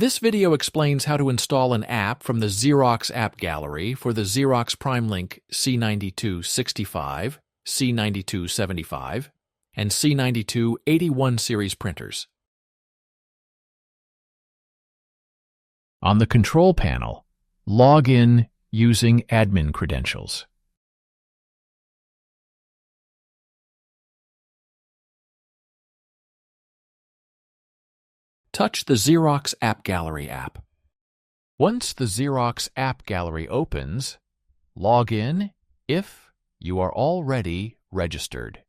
This video explains how to install an app from the Xerox App Gallery for the Xerox PrimeLink C9265, C9275, and C9281 series printers. On the control panel, log in using admin credentials. Touch the Xerox App Gallery app. Once the Xerox App Gallery opens, log in if you are already registered.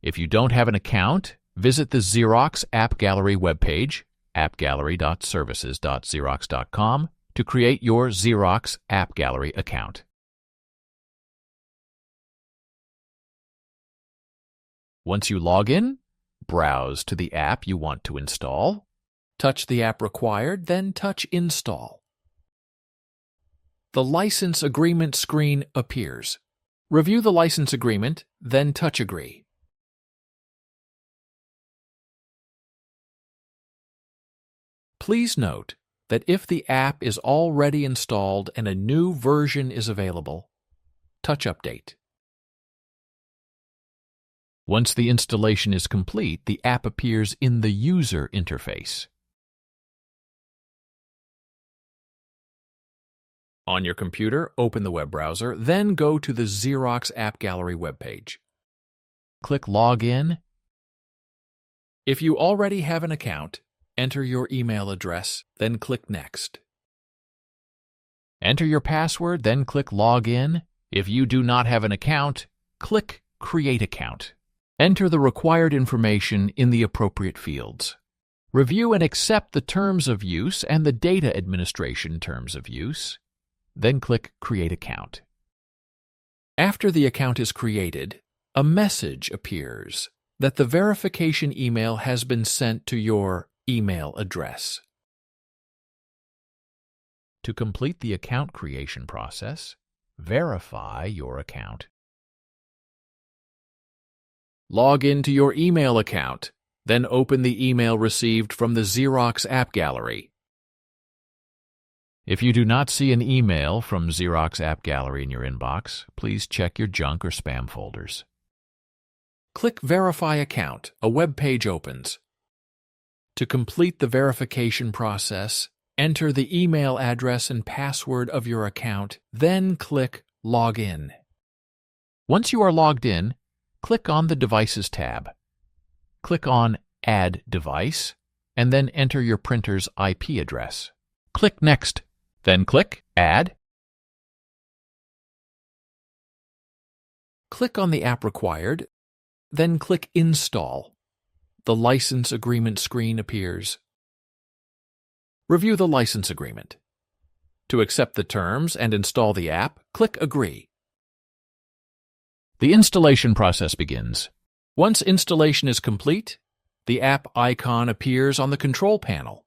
If you don't have an account, visit the Xerox App Gallery webpage, appgallery.services.xerox.com, to create your Xerox App Gallery account. Once you log in, browse to the app you want to install. Touch the app required, then touch Install. The license agreement screen appears. Review the license agreement, then touch Agree. Please note that if the app is already installed and a new version is available, touch Update. Once the installation is complete, the app appears in the user interface. On your computer, open the web browser, then go to the Xerox App Gallery webpage. Click Log In. If you already have an account, enter your email address, then click Next. Enter your password, then click Log In. If you do not have an account, click Create Account. Enter the required information in the appropriate fields. Review and accept the terms of use and the data administration terms of use, then click Create Account. After the account is created, a message appears that the verification email has been sent to your email address. To complete the account creation process, verify your account. Log into your email account, then open the email received from the Xerox App Gallery. If you do not see an email from Xerox App Gallery in your inbox, please check your junk or spam folders. Click Verify Account. A web page opens. To complete the verification process, enter the email address and password of your account, then click Log In. Once you are logged in, click on the Devices tab. Click on Add Device, and then enter your printer's IP address. Click Next, then click Add. Click on the app required, then click Install. The license agreement screen appears. Review the license agreement. To accept the terms and install the app, click Agree. The installation process begins. Once installation is complete, the app icon appears on the control panel.